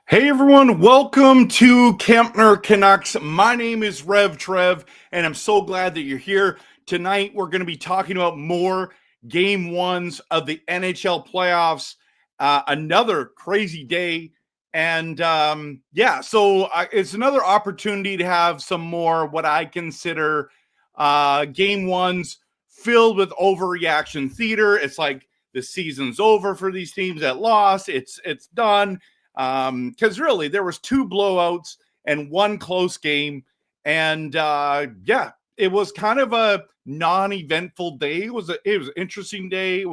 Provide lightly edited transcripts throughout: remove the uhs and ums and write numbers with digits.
Hey everyone, welcome to Kempner Canucks. My name is RevTrev, and I'm so glad that you're here. Tonight, we're going to be talking about more Game 1s of the NHL Playoffs. Another crazy day. And it's another opportunity to have some more what I consider Game 1s filled with overreaction theater. It's like the season's over for these teams that lost. It's done. Because really there was 2 blowouts and 1 close game, and it was kind of a non-eventful day. It was an interesting day.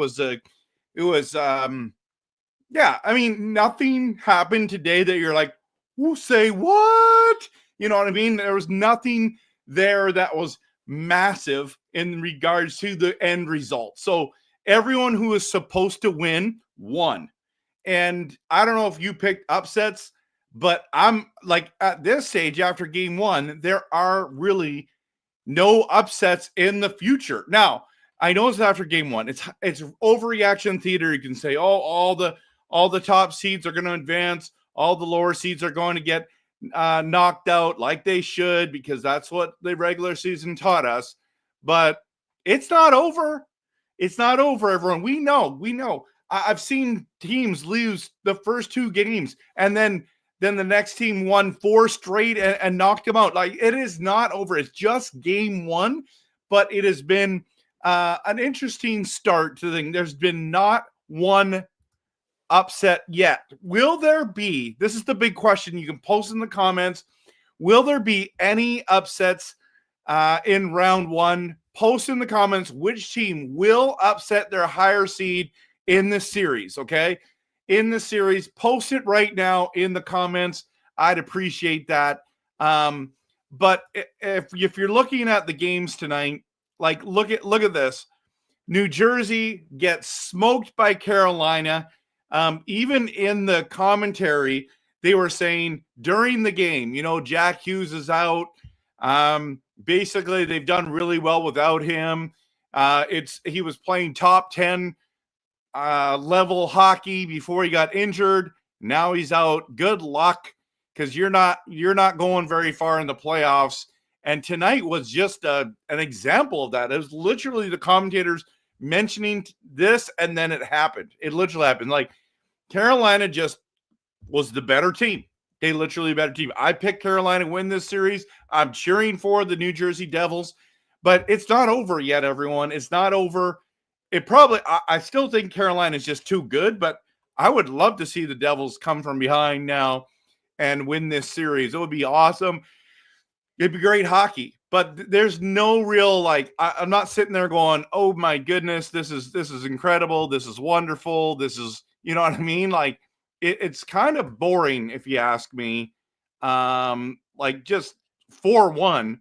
Nothing happened today that you're like, "Who say what?" You know what I mean? There was nothing there that was massive in regards to the end result. So everyone who is supposed to win won. And I don't know if you picked upsets, but I'm like, at this stage after Game 1, there are really no upsets in the future. Now, I know it's after Game 1. It's overreaction theater. You can say, oh, all the top seeds are going to advance. All the lower seeds are going to get knocked out like they should, because that's what the regular season taught us. But it's not over. It's not over, everyone. We know. I've seen teams lose the first 2 games, and then the next team won 4 straight and knocked them out. Like, it is not over. It's just Game 1, but it has been an interesting start to the thing. There's been not one upset yet. Will there be? This is the big question. You can post in the comments. Will there be any upsets in round 1? Post in the comments which team will upset their higher seed in this series, okay? In the series, post it right now in the comments. I'd appreciate that. But if you're looking at the games tonight, like look at this. New Jersey gets smoked by Carolina. Even in the commentary, they were saying during the game, Jack Hughes is out. Basically, they've done really well without him. He was playing top 10 level hockey before he got injured. Now he's out. Good luck, because you're not going very far in the playoffs. And tonight was just an example of that. It was literally the commentators mentioning this, and then it happened. It literally happened. Like, Carolina just was the better team. They literally better team. I picked Carolina to win this series. I'm cheering for the New Jersey Devils, but it's not over yet, everyone. It's not over. I still think Carolina is just too good, but I would love to see the Devils come from behind now and win this series. It would be awesome. It'd be great hockey, but there's no real, I'm not sitting there going, oh my goodness, this is incredible. This is wonderful. This is, you know what I mean? Like, it's kind of boring if you ask me. Just 4-1.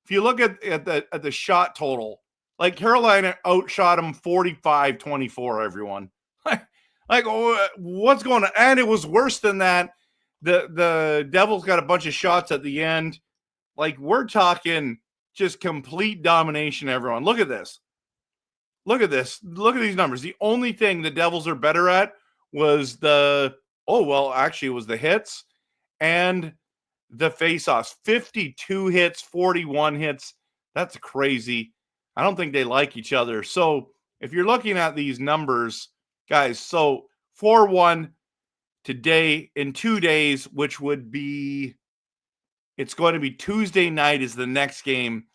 If you look at the shot total, like, Carolina outshot them 45-24, everyone. What's going on? And it was worse than that. The Devils got a bunch of shots at the end. Like, we're talking just complete domination, everyone. Look at this. Look at this. Look at these numbers. The only thing the Devils are better at was it was the hits and the face-offs. 52 hits, 41 hits. That's crazy. I don't think they like each other. So if you're looking at these numbers, guys, so 4-1 today in 2 days, which would be, it's going to be Tuesday night is the next game.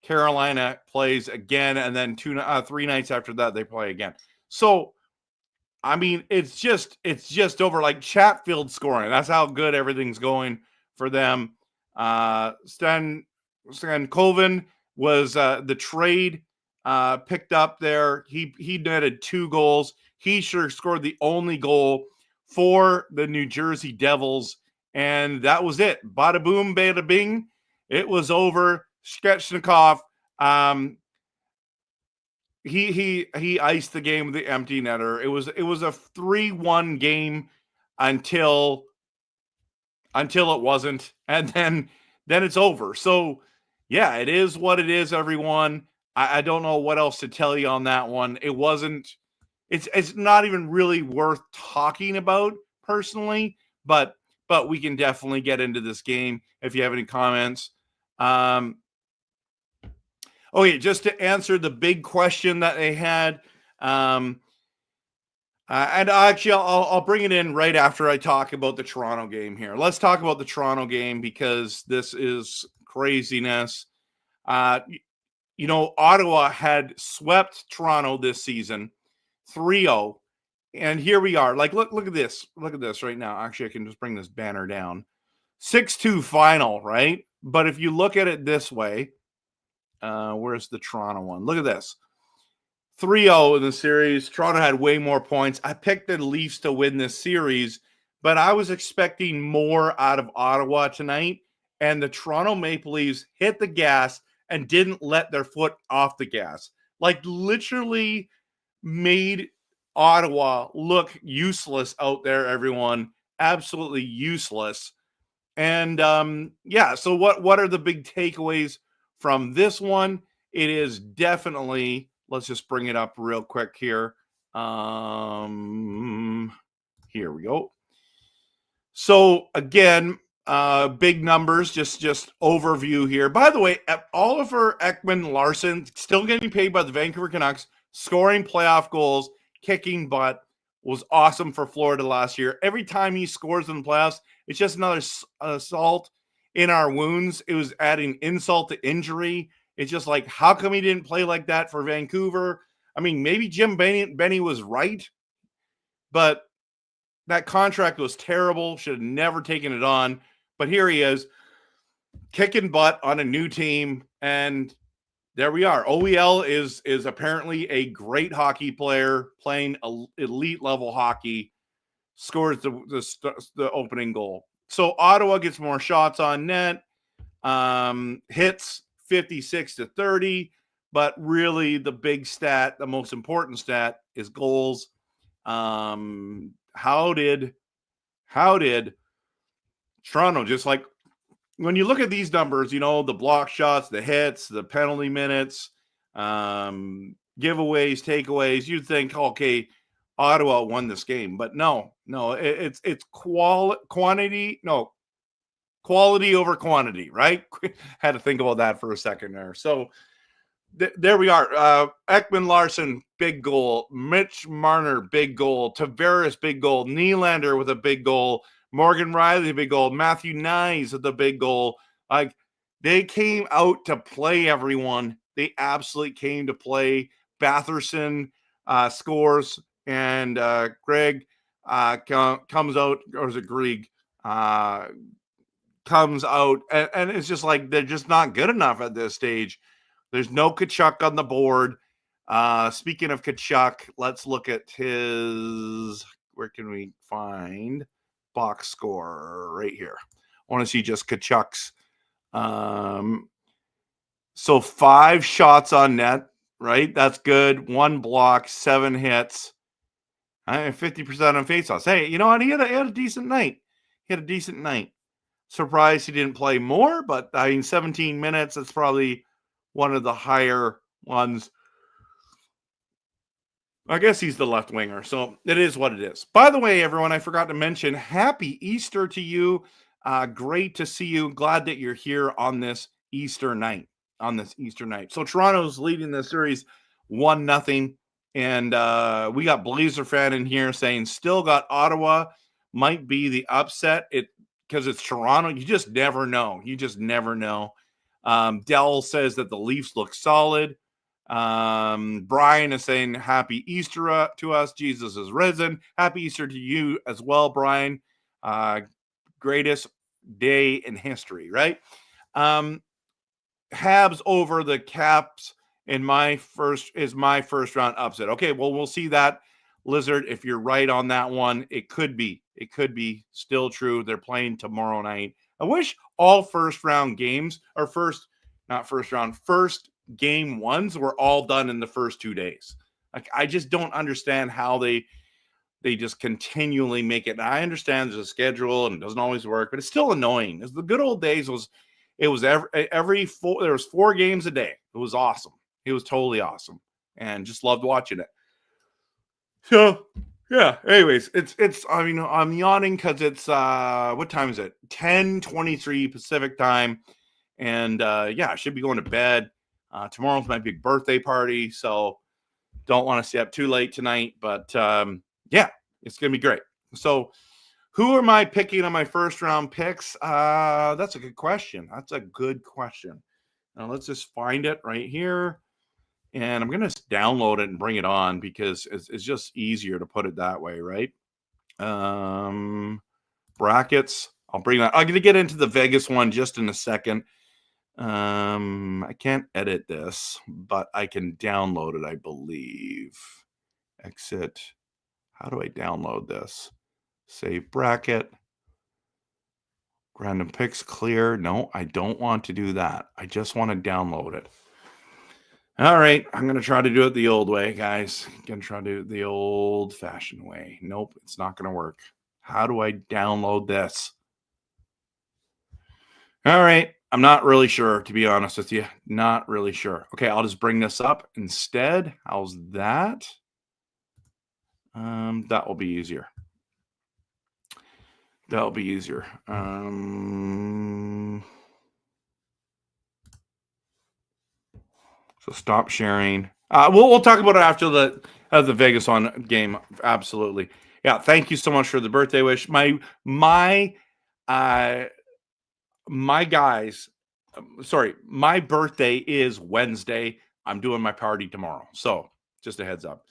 Carolina plays again, and then 3 nights after that they play again. So, I mean, it's just over, like Chatfield scoring. That's how good everything's going for them. Stan Colvin was the trade picked up there. He netted 2 goals. He sure scored the only goal for the New Jersey Devils, and that was it. Bada boom, bada bing. It was over. Svechnikov, he iced the game with the empty netter. It was a 3-1 game until it wasn't, and then it's over. So yeah, it is what it is, everyone. I don't know what else to tell you on that one. It wasn't. It's not even really worth talking about personally, but we can definitely get into this game if you have any comments. Okay, just to answer the big question that they had, and actually I'll bring it in right after I talk about the Toronto game here. Let's talk about the Toronto game because this is craziness. Ottawa had swept Toronto this season 3-0, and here we are. Like, look at this. Look at this right now. Actually, I can just bring this banner down. 6-2 final, right? But if you look at it this way, where's the Toronto one? Look at this. 3-0 in the series. Toronto had way more points. I picked the Leafs to win this series, but I was expecting more out of Ottawa tonight, and the Toronto Maple Leafs hit the gas and didn't let their foot off the gas. Like, literally made Ottawa look useless out there, everyone. Absolutely useless. And so what are the big takeaways from this one? It is definitely, let's just bring it up real quick here. Here we go. So again, big numbers, just overview here. By the way, Oliver Ekman-Larsson still getting paid by the Vancouver Canucks, scoring playoff goals, kicking butt, was awesome for Florida last year. Every time he scores in the playoffs, it's just another assault in our wounds. It was adding insult to injury. It's just like, how come he didn't play like that for Vancouver? I mean, maybe Jim Benny was right, but that contract was terrible. Should have never taken it on. But here he is, kicking butt on a new team, and there we are. OEL is apparently a great hockey player, playing elite level hockey, scores the opening goal. So Ottawa gets more shots on net, hits 56-30, but really the big stat, the most important stat, is goals. How did Toronto, just like, when you look at these numbers, the block shots, the hits, the penalty minutes, giveaways, takeaways, you'd think, okay, Ottawa won this game. But no, it's quality over quantity, right? Had to think about that for a second there. So there we are. Ekman-Larsson, big goal. Mitch Marner, big goal. Tavares, big goal. Nylander with a big goal. Morgan Riley, a big goal. Matthew Nyes with a big goal. Like, they came out to play, everyone. They absolutely came to play. Batherson scores, and Greg comes out, or is it Grieg? Comes out, and it's just like, they're just not good enough at this stage. There's no Tkachuk on the board. Speaking of Tkachuk, let's look at his, where can we find box score? Right here. I want to see just Tkachuk's. So 5 shots on net, right? That's good. 1 block, 7 hits, 50% on faceoffs. Hey, you know what? He had a decent night. Surprised he didn't play more, but I mean, 17 minutes, that's probably one of the higher ones. I guess he's the left winger, so it is what it is. By the way, everyone, I forgot to mention, happy Easter to you. Great to see you. Glad that you're here on this Easter night. So Toronto's leading the series 1-0, and we got Blazer fan in here saying still got Ottawa might be the upset. Because it's Toronto. You just never know. Dell says that the Leafs look solid. Brian is saying happy Easter to us. Jesus is risen. Happy Easter to you as well, Brian. Greatest day in history, right? Habs over the Caps is my first round upset. Okay, well, we'll see that, Lizard. If you're right on that one, it could be still true. They're playing tomorrow night. I wish all first game ones were all done in the first 2 days. Like, I just don't understand how they just continually make it. And I understand there's a schedule and it doesn't always work, but it's still annoying. As the good old days there was 4 games a day. It was awesome. It was totally awesome, and just loved watching it. So yeah. Anyways, I'm yawning because it's what time is it? 10:23 Pacific time, and I should be going to bed. Tomorrow's my big birthday party, so don't want to stay up too late tonight. But it's gonna be great. So, who am I picking on my first round picks? That's a good question. Now let's just find it right here. And I'm going to download it and bring it on because it's just easier to put it that way, right? Brackets. I'll bring that. I'm going to get into the Vegas one just in a second. I can't edit this, but I can download it, I believe. Exit. How do I download this? Save bracket. Random picks clear. No, I don't want to do that. I just want to download it. All right, I'm going to try to do it the old way, guys. I'm going to try to do it the old-fashioned way. Nope, it's not going to work. How do I download this? All right, I'm not really sure, to be honest with you. Not really sure. Okay, I'll just bring this up instead. How's that? That will be easier. That'll be easier. So stop sharing. We'll talk about it after the Vegas on game. Absolutely. Yeah. Thank you so much for the birthday wish. My birthday is Wednesday. I'm doing my party tomorrow. So just a heads up.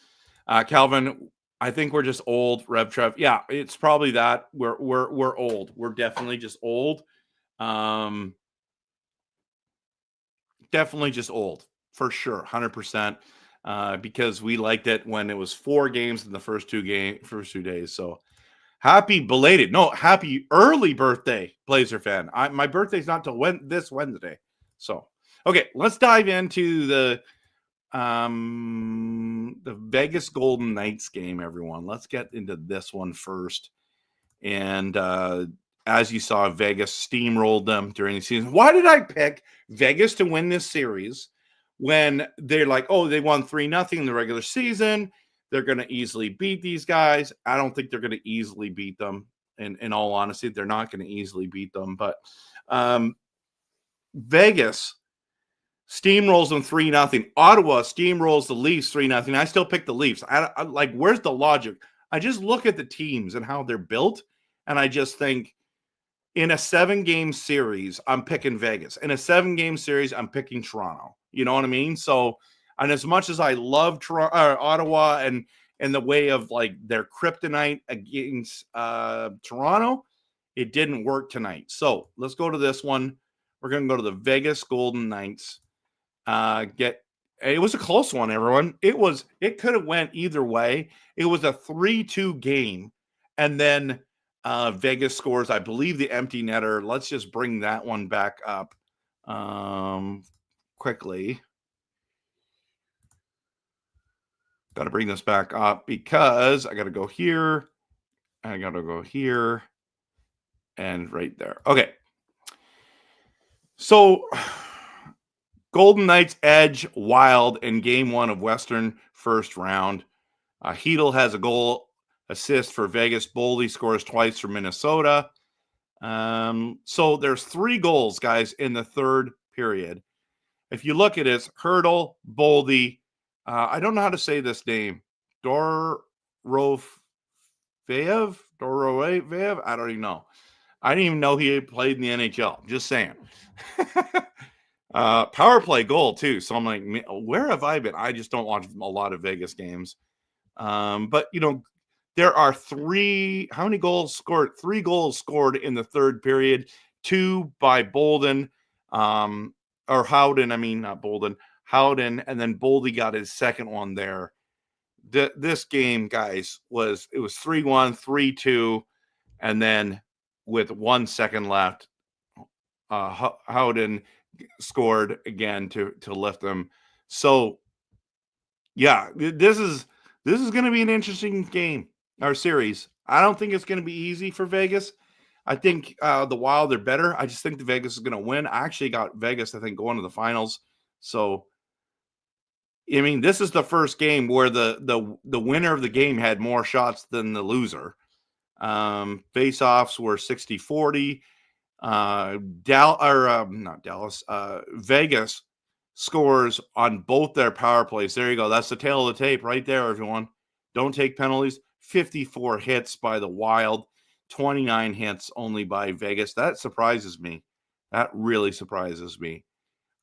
Calvin, I think we're just old, RevTrev. Yeah, it's probably that. We're old. We're definitely just old. Definitely just old. For sure, 100%, because we liked it when it was 4 games in the first 2 days. So happy early birthday, Blazer fan. My birthday's not till this Wednesday. So okay, let's dive into the Vegas Golden Knights game, everyone. Let's get into this one first. And as you saw, Vegas steamrolled them during the season. Why did I pick Vegas to win this series when they're like, oh, they won 3-0 in the regular season? They're going to easily beat these guys. I don't think they're going to easily beat them. In all honesty, they're not going to easily beat them. But Vegas steamrolls them 3-0. Ottawa steamrolls the Leafs 3-0. I still pick the Leafs. I like, where's the logic? I just look at the teams and how they're built, and I just think, in a 7-game series, I'm picking Vegas. In a 7-game series, I'm picking Toronto. You know what I mean? So, and as much as I love Ottawa and the way of like their kryptonite against Toronto, it didn't work tonight. So let's go to this one. We're going to go to the Vegas Golden Knights. It was a close one, everyone. It could have went either way. It was a 3-2 game, and then Vegas scores, I believe, the empty netter. Let's just bring that one back up quickly. Got to bring this back up because I got to go here. I got to go here and right there. Okay. So Golden Knights edge Wild in game 1 of Western first round. Hedl has a goal assist for Vegas. Boldy scores twice for Minnesota. So there's 3 goals, guys, in the third period. If you look at it, Hurdle, Boldy, I don't know how to say this name. Dorovev? I don't even know. I didn't even know he had played in the NHL. Just saying. Power play goal too. So I'm like, where have I been? I just don't watch a lot of Vegas games. But there are how many goals scored? 3 goals scored in the third period, 2 by Bolden, or Howden. I mean, not Bolden, Howden, and then Boldy got his second one there. This game, guys, was 3-1, 3-2, and then with 1 second left, Howden scored again to lift them. So, yeah, this is going to be an interesting game or series. I don't think it's going to be easy for Vegas. I think the Wild are better. I just think the Vegas is going to win. I actually got Vegas, I think, going to the finals. So, I mean, this is the first game where the winner of the game had more shots than the loser. Face-offs were 60-40. Vegas scores on both their power plays. There you go. That's the tail of the tape right there, everyone. Don't take penalties. 54 hits by the Wild, 29 hits only by Vegas. That surprises me. That really surprises me.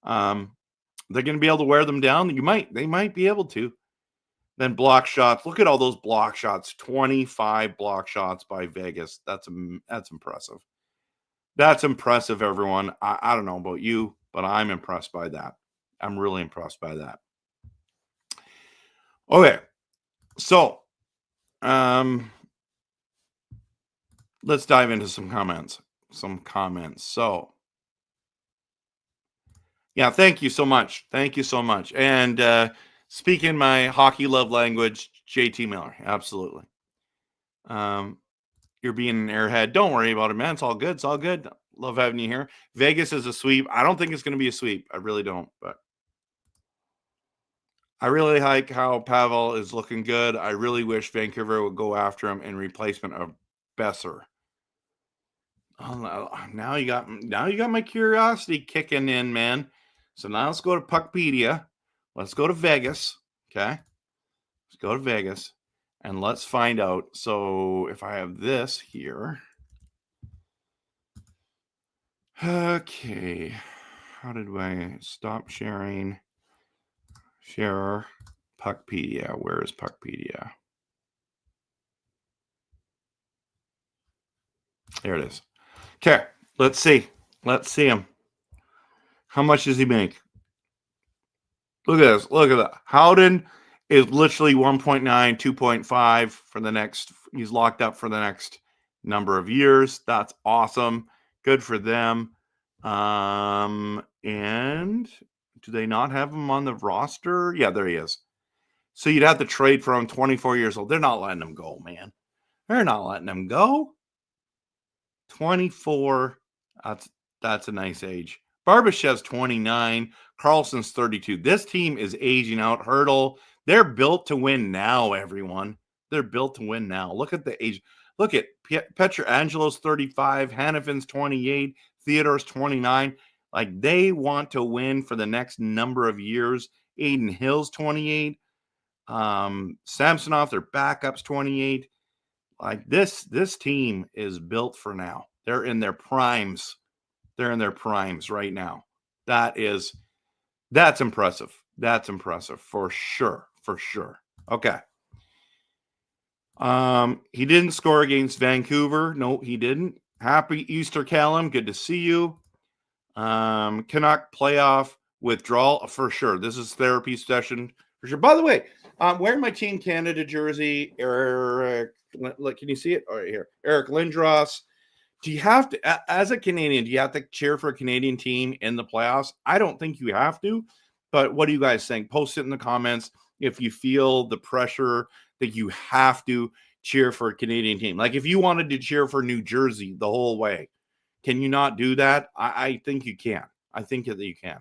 They're going to be able to wear them down. They might be able to. Then block shots. Look at all those block shots. 25 block shots by Vegas. That's impressive. That's impressive, everyone. I don't know about you, but I'm impressed by that. I'm really impressed by that. Okay. So, let's dive into some comments. So, yeah, thank you so much. Thank you so much. And speaking my hockey love language, JT Miller. Absolutely. You're being an airhead. Don't worry about it, man. It's all good. It's all good. Love having you here. Vegas is a sweep. I don't think it's going to be a sweep. I really don't. But I really like how Pavel is looking good. I really wish Vancouver would go after him in replacement of Besser. Oh, now you got my curiosity kicking in, man. So now let's go to Puckpedia. Let's go to Vegas. Okay. Let's go to Vegas and let's find out. So if I have this here. Okay. How did I stop sharing? Share Puckpedia. Where is Puckpedia? There it is. Okay. Let's see. Let's see him. How much does he make? Look at this. Look at that. Howden is literally 1.9, 2.5 for the next. He's locked up for the next number of years. That's awesome. Good for them. And do they not have him on the roster? Yeah, there he is. So you'd have to trade for him, 24 years old. They're not letting him go, man. They're not letting him go. 24. That's a nice age. Barbashev's 29. Carlson's 32. This team is aging out. Hurdle. They're built to win now, everyone. They're built to win now. Look at the age. Look at Petrangelo's 35. Hannafin's 28. Theodore's 29. Like, they want to win for the next number of years. Aiden Hill's 28. Samsonov, their backup's 28. Like, this team is built for now. They're in their primes. They're in their primes right now. That's impressive. That's impressive for sure. For sure. Okay. He didn't score against Vancouver. No, he didn't. Happy Easter, Callum. Good to see you. Canuck playoff withdrawal for sure. This is therapy session for sure. By the way, I'm wearing my Team Canada jersey. Eric, can you see it? All right, here. Eric Lindros. Do you have to, as a Canadian, do you have to cheer for a Canadian team in the playoffs? I don't think you have to, but what do you guys think? Post it in the comments if you feel the pressure that you have to cheer for a Canadian team. Like, if you wanted to cheer for New Jersey the whole way, can you not do that? I think you can. I think that you can.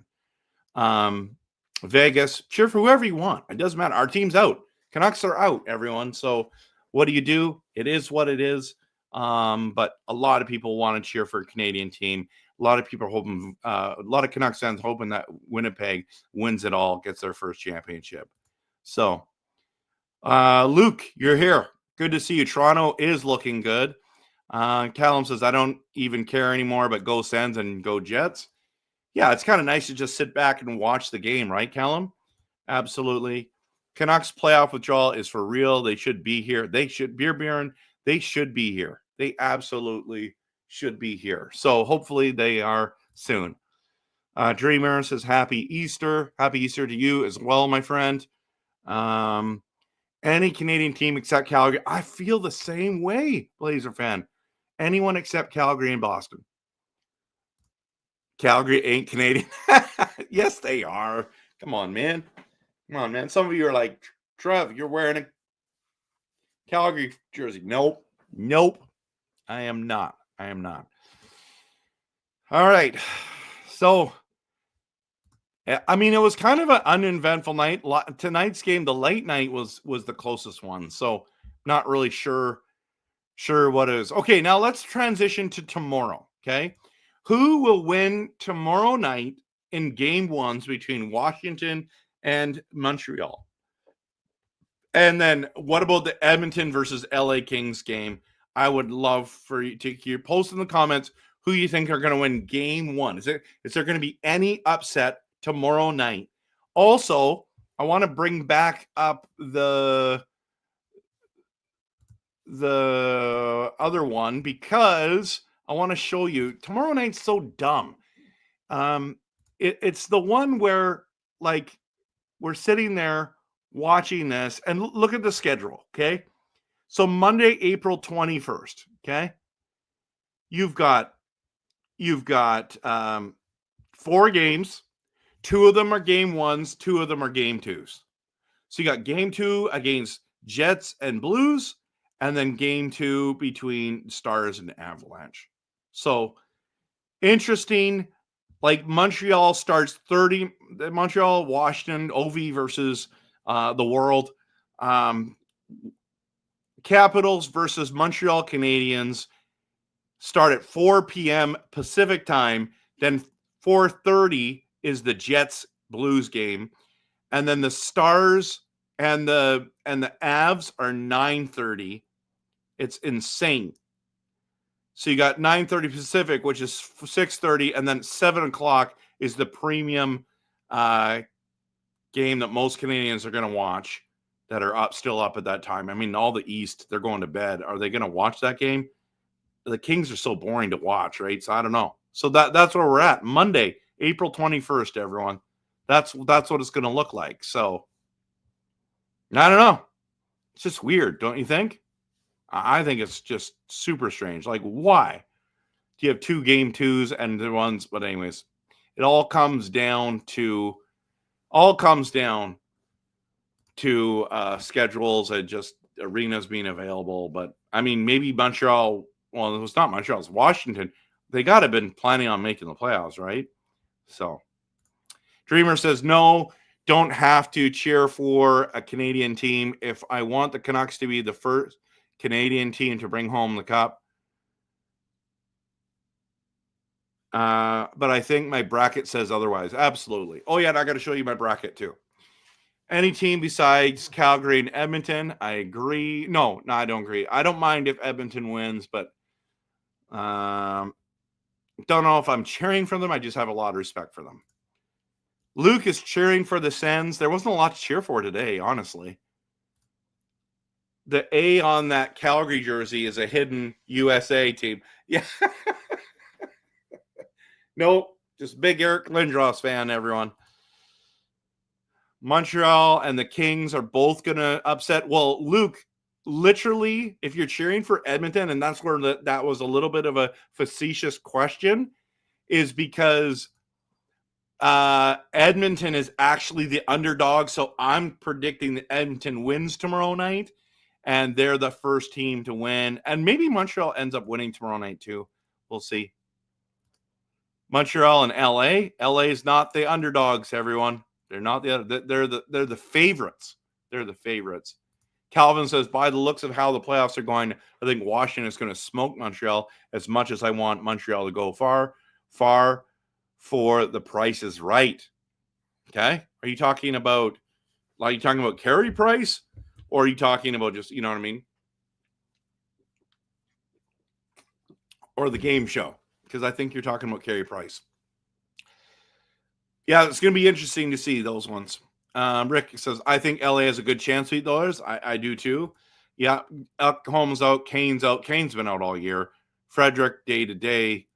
Vegas, cheer for whoever you want. It doesn't matter. Our team's out. Canucks are out, everyone. So what do? It is what it is. But a lot of people want to cheer for a Canadian team. A lot of people hoping, a lot of Canucks fans hoping that Winnipeg wins it all, gets their first championship. So, Luke, you're here. Good to see you. Toronto is looking good. Callum says, I don't even care anymore, but go Sens and go Jets. Yeah, it's kind of nice to just sit back and watch the game, right, Callum? Absolutely. Canucks playoff withdrawal is for real. They should be here. They should, Beer Baron, they should be here. They absolutely should be here. So hopefully they are soon. Dreamer says, Happy Easter. Happy Easter to you as well, my friend. Any Canadian team except Calgary. I feel the same way, Blazer fan. Anyone except Calgary and Boston. Calgary ain't Canadian. Yes, they are. Come on, man. Come on, man. Some of you are like, Trev, you're wearing a Calgary jersey. Nope. I am not. All right. So, I mean, it was kind of an uneventful night. Tonight's game, the late night was the closest one. So, not really sure what it is. Okay, now let's transition to tomorrow. Okay. Who will win tomorrow night in game ones between Washington and Montreal? And then what about the Edmonton versus LA Kings game? I would love for you to hear, post in the comments who you think are going to win game one. Is there going to be any upset tomorrow night? Also, I want to bring back up the other one because I want to show you tomorrow night's so dumb. It's the one where like we're sitting there watching this and look at the schedule. Okay. So Monday, April 21st. Okay. You've got 4 games. 2 of them are game ones. 2 of them are game twos. So you got game 2 against Jets and Blues, and then game 2 between Stars and Avalanche. So interesting. Like Montreal starts 30. Montreal, Washington, OV versus the World. Capitals versus Montreal Canadiens start at 4 p.m. Pacific time. Then 4:30 is the Jets Blues game, and then the Stars and the Avs are 9:30. It's insane. So you got 9:30 Pacific, which is 6:30, and then 7 o'clock is the premium game that most Canadians are going to watch that are still up at that time. I mean, all the East, they're going to bed. Are they going to watch that game? The Kings are so boring to watch, right? So I don't know. So that's where we're at. Monday, April 21st, everyone. That's what it's going to look like. So I don't know. It's just weird, don't you think? I think it's just super strange. Like, why do you have 2 game twos and the ones? But anyways, it all comes down to schedules and just arenas being available. But I mean, maybe Montreal. Well, it was not Montreal. It's Washington. They got to have been planning on making the playoffs, right? So, Dreamer says no. Don't have to cheer for a Canadian team. If I want the Canucks to be the first Canadian team to bring home the cup. But I think my bracket says otherwise. Absolutely. Oh, yeah, and I got to show you my bracket too. Any team besides Calgary and Edmonton, I agree. No, I don't agree. I don't mind if Edmonton wins, but don't know if I'm cheering for them. I just have a lot of respect for them. Luke is cheering for the Sens. There wasn't a lot to cheer for today, honestly. The A on that Calgary jersey is a hidden USA team. Yeah. Nope. Just big Eric Lindros fan, everyone. Montreal and the Kings are both going to upset. Well, Luke, literally, if you're cheering for Edmonton, and that's where that was a little bit of a facetious question, is because Edmonton is actually the underdog. So I'm predicting that Edmonton wins tomorrow night, and they're the first team to win. And maybe Montreal ends up winning tomorrow night too. We'll see. Montreal and LA. LA is not the underdogs, everyone. They're not they're the favorites. They're the favorites. Calvin says, by the looks of how the playoffs are going, I think Washington is going to smoke Montreal as much as I want Montreal to go far for the Price is Right. Okay? Are you talking about Carey Price? Or are you talking about just, you know what I mean? Or the game show? Because I think you're talking about Carey Price. Yeah, it's going to be interesting to see those ones. Rick says, I think LA has a good chance to beat the Oilers. I do too. Yeah, Holmes out, Kane's out. Kane's been out all year. Frederick, day to day.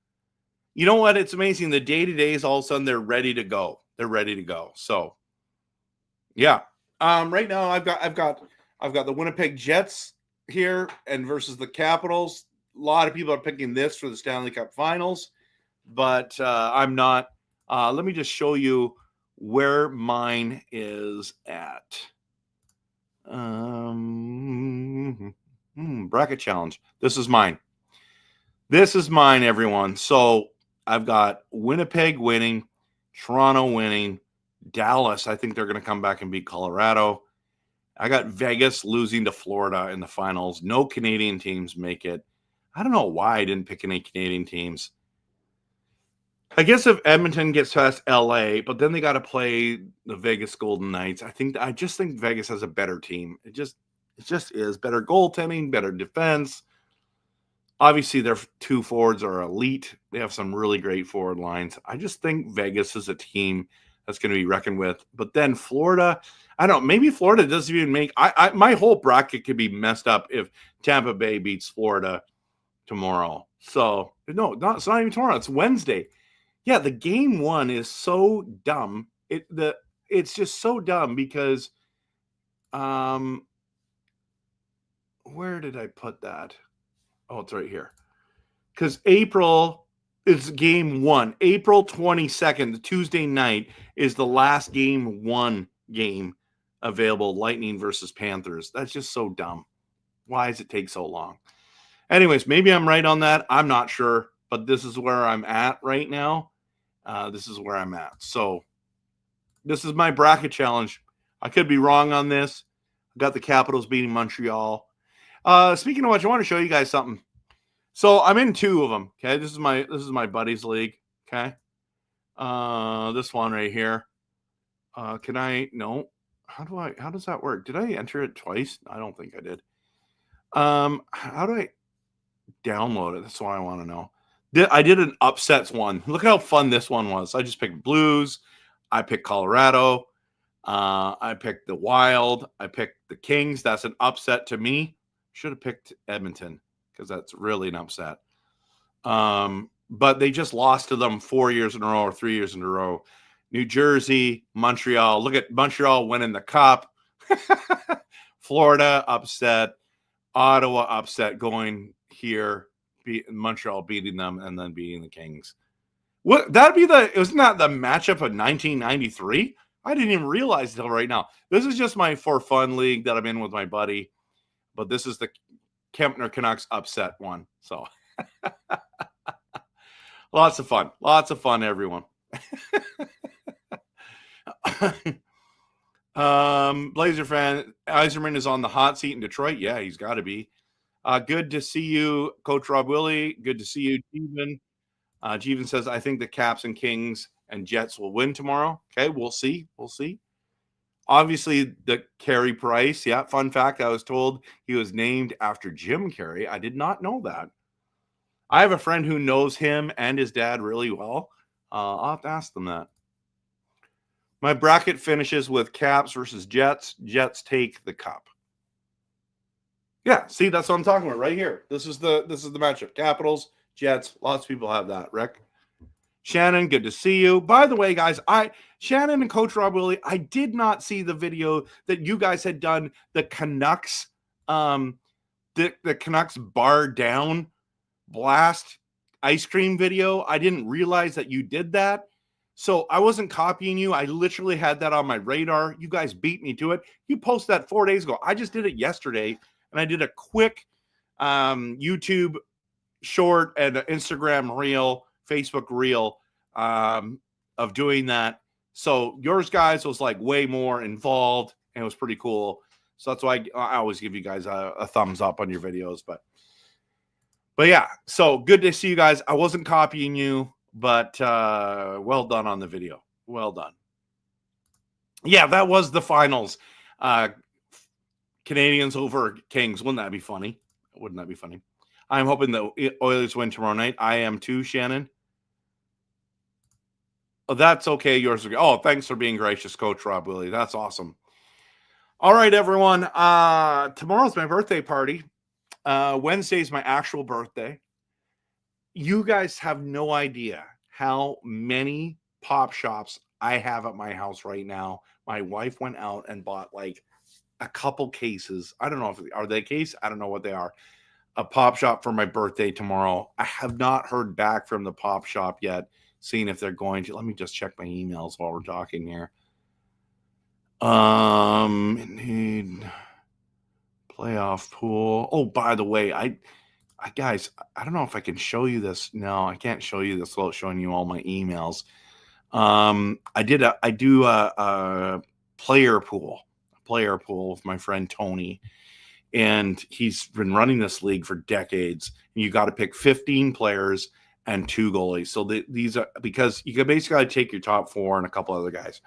You know what? It's amazing. The day to days, all of a sudden, they're ready to go. They're ready to go. So, yeah. Right now, I've got the Winnipeg Jets here and versus the Capitals. A lot of people are picking this for the Stanley Cup Finals, but I'm not. Let me just show you where mine is at. Bracket challenge. This is mine. This is mine, everyone. So I've got Winnipeg winning, Toronto winning, Dallas. I think they're going to come back and beat Colorado. I got Vegas losing to Florida in the finals. No Canadian teams make it. I don't know why I didn't pick any Canadian teams. I guess if Edmonton gets past LA, but then they got to play the Vegas Golden Knights. I just think Vegas has a better team. It just is better goaltending, better defense. Obviously, their two forwards are elite. They have some really great forward lines. I just think Vegas is a team that's going to be reckoned with. But then Florida, I don't know. Maybe Florida doesn't even make. My whole bracket could be messed up if Tampa Bay beats Florida tomorrow. So no, it's not even tomorrow. It's Wednesday. Yeah, the game one is so dumb. It's just so dumb because, where did I put that? Oh, it's right here. Because April is game one. April 22nd, the Tuesday night, is the last game one game available. Lightning versus Panthers. That's just so dumb. Why does it take so long? Anyways, maybe I'm right on that. I'm not sure, but this is where I'm at right now. This is where I'm at. So this is my bracket challenge. I could be wrong on this. I got the Capitals beating Montreal. Speaking of which, I want to show you guys something. So I'm in two of them. Okay, this is my buddy's league. Okay, this one right here. Can I? No. How does that work? Did I enter it twice? I don't think I did. How do I download it? That's what I want to know. I did an upsets one. Look how fun this one was. I just picked Blues. I picked Colorado. I picked the Wild. I picked the Kings. That's an upset to me. Should have picked Edmonton because that's really an upset. But they just lost to them 4 years in a row or 3 years in a row. New Jersey, Montreal. Look at Montreal winning the cup. Florida upset. Ottawa upset going here. Montreal beating them and then beating the Kings. What isn't that the matchup of 1993? I didn't even realize until right now. This is just my for fun league that I'm in with my buddy, but this is the Kempner Canucks upset one. So lots of fun, everyone. Blazer fan Eiserman is on the hot seat in Detroit. Yeah, he's got to be. Good to see you, Coach Rob Willie. Good to see you, Jeevan. Jeevan says, I think the Caps and Kings and Jets will win tomorrow. Okay, we'll see. Obviously, the Carey Price. Yeah, fun fact, I was told he was named after Jim Carey. I did not know that. I have a friend who knows him and his dad really well. I'll have to ask them that. My bracket finishes with Caps versus Jets. Jets take the cup. Yeah, see, that's what I'm talking about right here. This is the matchup. Capitals, Jets. Lots of people have that. Rick, Shannon, good to see you. By the way, guys, Shannon and Coach Rob Willie, I did not see the video that you guys had done. The Canucks, the Canucks bar down blast ice cream video. I didn't realize that you did that. So I wasn't copying you. I literally had that on my radar. You guys beat me to it. You posted that 4 days ago. I just did it yesterday. And I did a quick YouTube short and Instagram reel, Facebook reel of doing that. So yours guys was like way more involved and it was pretty cool. So that's why I always give you guys a thumbs up on your videos. But yeah, so good to see you guys. I wasn't copying you, but well done on the video. Well done. Yeah, that was the finals. Canadiens over Kings. Wouldn't that be funny? Wouldn't that be funny? I'm hoping the Oilers win tomorrow night. I am too, Shannon. Oh, that's okay. Yours. Oh, thanks for being gracious, Coach Rob Willie. That's awesome. All right, everyone. Tomorrow's my birthday party. Wednesday is my actual birthday. You guys have no idea how many pop shops I have at my house right now. My wife went out and bought like a couple cases. I don't know if are they case. I don't know what they are. A pop shop for my birthday tomorrow. I have not heard back from the pop shop yet, seeing if they're going to. Let me just check my emails while we're talking here. Need playoff pool. Oh, by the way, I guys, I don't know if I can show you this. No, I can't show you this without showing you all my emails. I do a player pool with my friend Tony, and he's been running this league for decades. And you got to pick 15 players and 2 goalies. So these are, because you can basically take your top 4 and a couple other guys.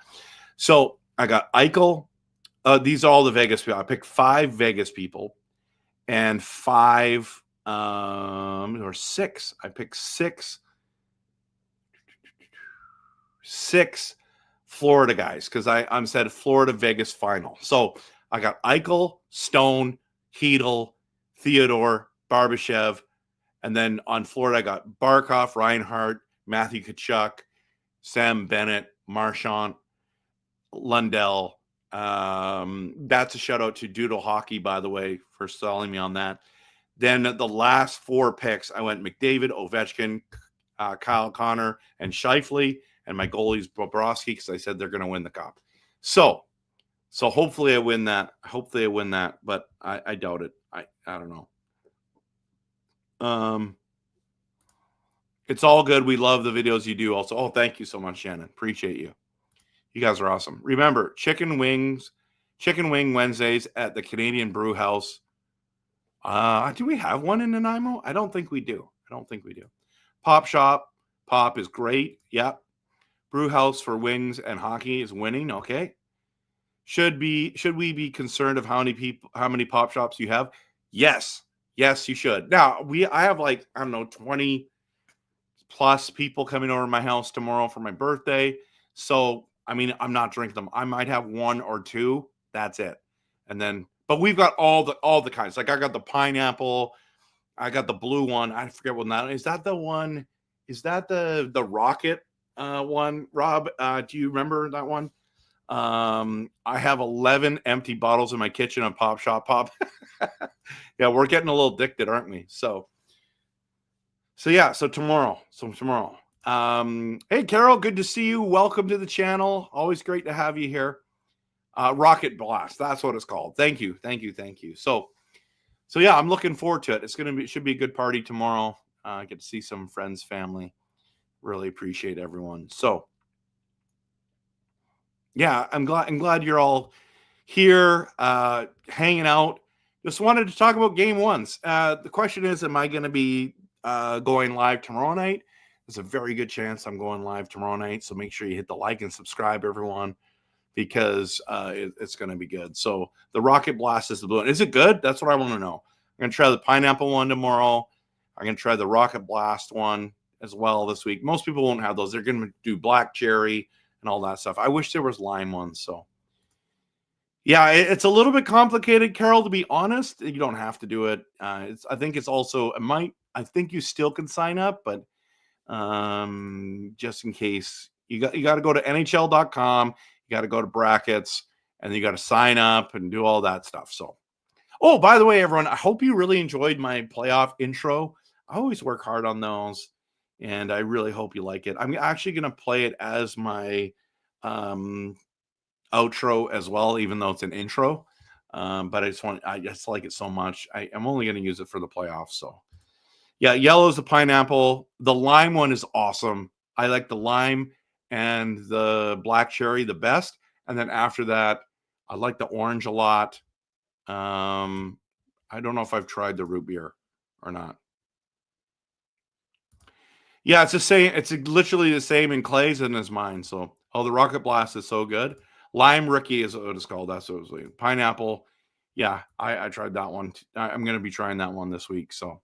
So I got Eichel. These are all the Vegas people. I picked 5 Vegas people and 5 or 6. I picked 6 Florida guys because I'm said Florida Vegas final. So I got Eichel, Stone, Hedel, Theodore, Barbashev, and then on Florida I got Barkov, Reinhart, Matthew Tkachuk, Sam Bennett, Marchand, Lundell. That's a shout out to Doodle Hockey, by the way, for selling me on that. Then the last 4 picks, I went McDavid, Ovechkin, Kyle Connor, and Scheifele, and my goalie's Bobrovsky because I said they're going to win the cup. So hopefully I win that. But I doubt it. I don't know. It's all good. We love the videos you do also. Oh, thank you so much, Shannon. Appreciate you. You guys are awesome. Remember, chicken wing Wednesdays at the Canadian Brew House. Do we have one in Nanaimo? I don't think we do. Pop Shop. Pop is great. Yep. Brew House for wings and hockey is winning. Okay. Should we be concerned of how many pop shops you have? Yes, you should. Now I have 20 plus people coming over to my house tomorrow for my birthday. So I mean, I'm not drinking them. I might have 1 or 2. That's it. And then, but we've got all the kinds. Like I got the pineapple. I got the blue one. I forget what that is. That the one? Is that the rocket one? Rob, do you remember that one? I have 11 empty bottles in my kitchen of Pop Shop Pop. Yeah, we're getting a little addicted, aren't we? So tomorrow. Hey, Carol, good to see you. Welcome to the channel. Always great to have you here. Rocket Blast, that's what it's called. Thank you. So yeah, I'm looking forward to it. Should be a good party tomorrow. Get to see some friends, family. Really appreciate everyone. So yeah, I'm glad you're all here, hanging out. Just wanted to talk about game 1s. The question is, am I going to be going live tomorrow night? There's a very good chance I'm going live tomorrow night. So make sure you hit the like and subscribe, everyone, because it's going to be good. So the Rocket Blast is the blue one. Is it good? That's what I want to know. I'm going to try the pineapple one tomorrow. I'm going to try the Rocket Blast one as well this week. Most people won't have those. They're going to do black cherry and all that stuff. I wish there was lime ones. So yeah, it's a little bit complicated, Carol, to be honest. You don't have to do it. I think it's also, I think you still can sign up, but just in case, you got to go to NHL.com. You got to go to brackets, and you got to sign up and do all that stuff. So, oh, by the way, everyone, I hope you really enjoyed my playoff intro. I always work hard on those, and I really hope you like it. I'm actually going to play it as my outro as well, even though it's an intro. But I just like it so much. I'm only going to use it for the playoffs. So yeah, yellow's the pineapple. The lime one is awesome. I like the lime and the black cherry the best. And then after that, I like the orange a lot. I don't know if I've tried the root beer or not. Yeah, it's the same. It's literally the same in Clay's and as mine. So, the Rocket Blast is so good. Lime Ricky is what it's called. That's what it was like. Pineapple. Yeah, I tried that one. I'm going to be trying that one this week. So,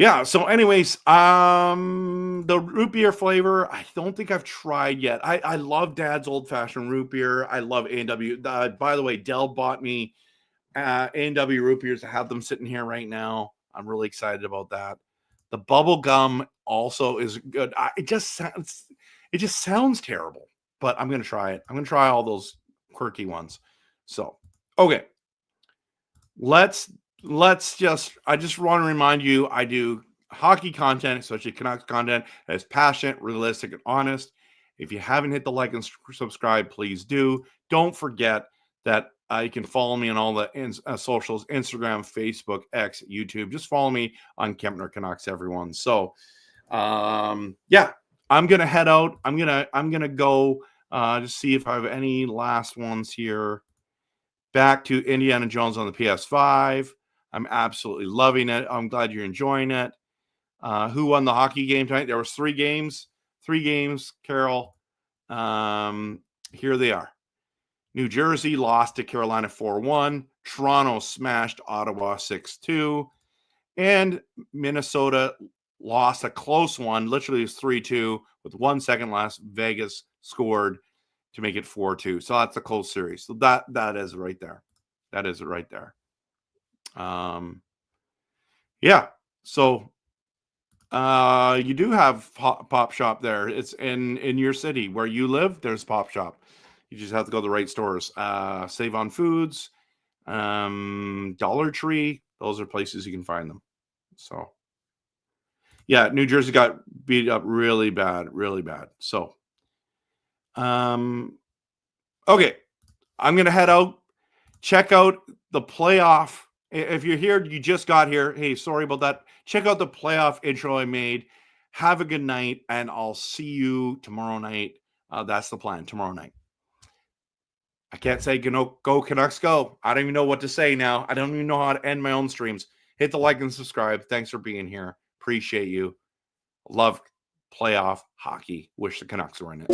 Yeah. So, anyways, the root beer flavor, I don't think I've tried yet. I love Dad's old fashioned root beer. I love A&W. By the way, Dell bought me A&W root beers. I have them sitting here right now. I'm really excited about that. The bubble gum also is good. It just sounds terrible, but I'm gonna try it. I'm gonna try all those quirky ones. So, okay. I just want to remind you, I do hockey content, especially Canucks content, that is passionate, realistic, and honest. If you haven't hit the like and subscribe, please do. Don't forget that you can follow me on all the socials, Instagram, Facebook, X, YouTube. Just follow me on Kempner Canucks, everyone. So, yeah, I'm going to head out. I'm going to go just see if I have any last ones here. Back to Indiana Jones on the PS5. I'm absolutely loving it. I'm glad you're enjoying it. Who won the hockey game tonight? There was 3 games. 3 games, Carol. Here they are. New Jersey lost to Carolina 4-1. Toronto smashed Ottawa 6-2. And Minnesota lost a close one. Literally, it was 3-2 with 1 second left. Vegas scored to make it 4-2. So that's a close series. So that is right there. That is it right there. Yeah. So you do have Pop Shop there. It's in your city where you live. There's Pop Shop. You just have to go to the right stores. Save on Foods, Dollar Tree. Those are places you can find them. So yeah, New Jersey got beat up really bad. So okay, I'm gonna head out. Check out the playoff. If you're here, you just got here. Hey, sorry about that. Check out the playoff intro I made. Have a good night, and I'll see you tomorrow night. That's the plan, tomorrow night. I can't say go Canucks go. I don't even know what to say now. I don't even know how to end my own streams. Hit the like and subscribe. Thanks for being here. Appreciate you. Love playoff hockey. Wish the Canucks were in it.